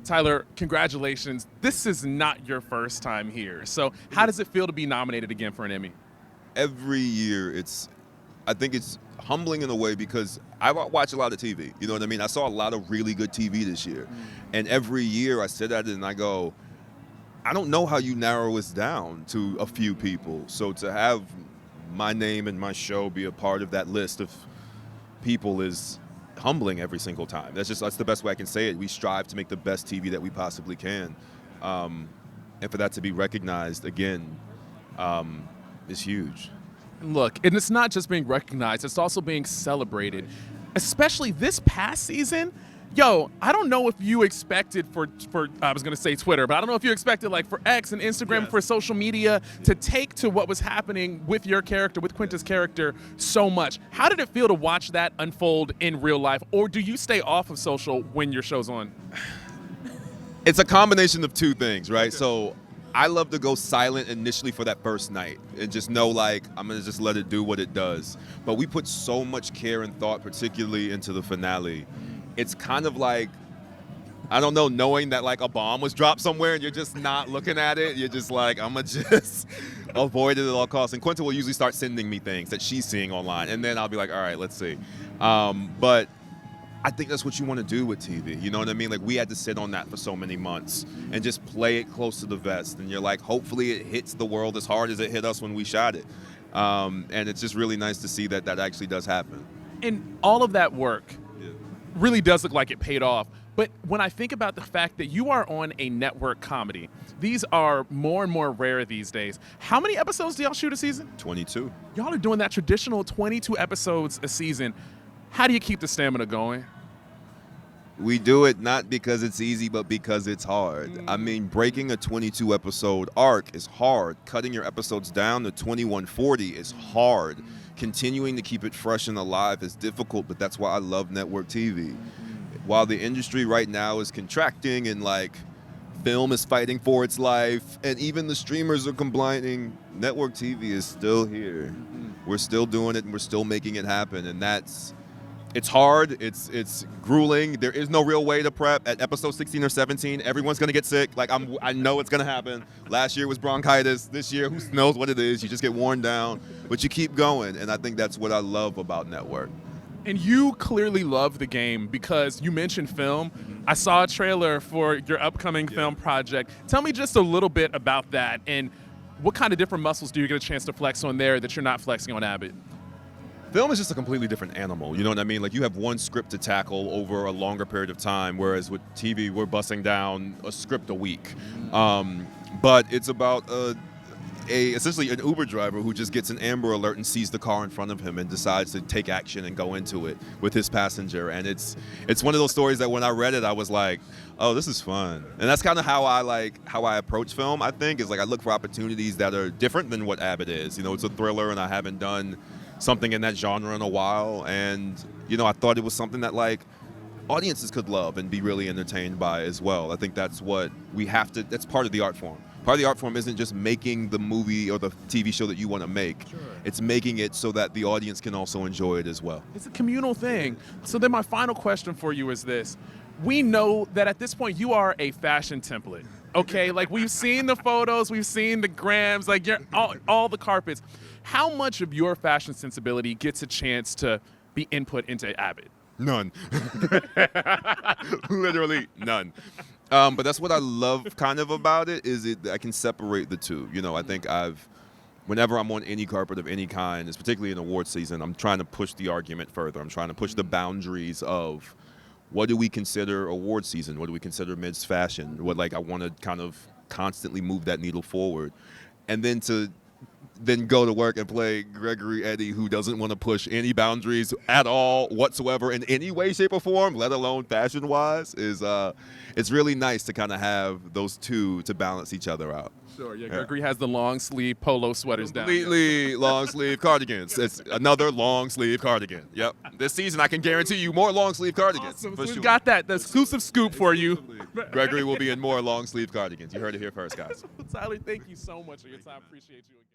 Tyler, congratulations. This is not your first time here. So how does it feel to be nominated again for an Emmy? Every year, I think it's humbling in a way because I watch a lot of TV. You know what I mean? I saw a lot of really good TV this year. And every year I sit at it and I go, I don't know how you narrow this down to a few people. So to have my name and my show be a part of that list of people is humbling every single time. That's the best way I can say it. We strive to make the best TV that we possibly can. And for that to be recognized again is huge. Look, and it's not just being recognized, it's also being celebrated. Especially this past season. Yo, I don't know if you expected for I was going to say Twitter, but I don't know if you expected like for X and Instagram, for social media to take to what was happening with your character, with Quinta's character so much. How did it feel to watch that unfold in real life? Or do you stay off of social when your show's on? It's a combination of two things, right? So I love to go silent initially for that first night and just know like I'm going to just let it do what it does. But we put so much care and thought, particularly into the finale. It's kind of like, I don't know, knowing that like a bomb was dropped somewhere and you're just not looking at it. You're just like, I'm going to just avoid it at all costs. And Quinta will usually start sending me things that she's seeing online. And then I'll be like, all right, let's see. But I think that's what you want to do with TV. You know what I mean? Like we had to sit on that for so many months and just play it close to the vest. And you're like, hopefully it hits the world as hard as it hit us when we shot it. And it's just really nice to see that that actually does happen. And all of that work really does look like it paid off. But when I think about the fact that you are on a network comedy, these are more and more rare these days. How many episodes do y'all shoot a season? 22. Y'all are doing that traditional 22 episodes a season. How do you keep the stamina going? We do it not because it's easy, but because it's hard. I mean, breaking a 22 episode arc is hard. Cutting your episodes down to 2140 is hard. Continuing to keep it fresh and alive is difficult, but that's why I love network TV. While the industry right now is contracting and like film is fighting for its life and even the streamers are complaining, network TV is still here. We're still doing it and we're still making it happen, and it's hard, it's grueling. There is no real way to prep. At episode 16 or 17, everyone's gonna get sick. Like I know it's gonna happen. Last year was bronchitis. This year, who knows what it is? You just get worn down, but you keep going. And I think that's what I love about network. And you clearly love the game because you mentioned film. I saw a trailer for your upcoming film project. Tell me just a little bit about that and what kind of different muscles do you get a chance to flex on there that you're not flexing on Abbott? Film is just a completely different animal, you know what I mean? Like you have one script to tackle over a longer period of time, whereas with TV, we're busting down a script a week. But it's about essentially an Uber driver who just gets an Amber Alert and sees the car in front of him and decides to take action and go into it with his passenger. And it's one of those stories that when I read it, I was like, oh, this is fun. And that's kind of how I approach film, I think, is like I look for opportunities that are different than what Abbott is. You know, it's a thriller and I haven't done something in that genre in a while, and you know I thought it was something that like audiences could love and be really entertained by as well. I think that's what we have to, that's part of the art form. Part of the art form isn't just making the movie or the TV show that you want to make. It's making it so that the audience can also enjoy it as well. It's a communal thing. So then my final question for you is this. We know that at this point you are a fashion template. Okay, like we've seen the photos, we've seen the grams, like you're all the carpets. How much of your fashion sensibility gets a chance to be input into Abbott? None. Literally none. But that's what I love kind of about it, is I can separate the two. You know, I think whenever I'm on any carpet of any kind, it's particularly in award season, I'm trying to push the argument further. I'm trying to push the boundaries of what do we consider award season? What do we consider men's fashion? I want to kind of constantly move that needle forward. And then go to work and play Gregory Eddy, who doesn't want to push any boundaries at all whatsoever in any way, shape, or form, let alone fashion-wise, it's really nice to kind of have those two to balance each other out. Sure, yeah. Gregory has the long sleeve polo sweaters down. Completely long sleeve cardigans. It's another long sleeve cardigan. Yep. This season, I can guarantee you more long sleeve cardigans. Awesome. For So sure. we've got the exclusive scoop for you. Gregory will be in more long sleeve cardigans. You heard it here first, guys. Tyler, thank you so much for your time. Appreciate you again.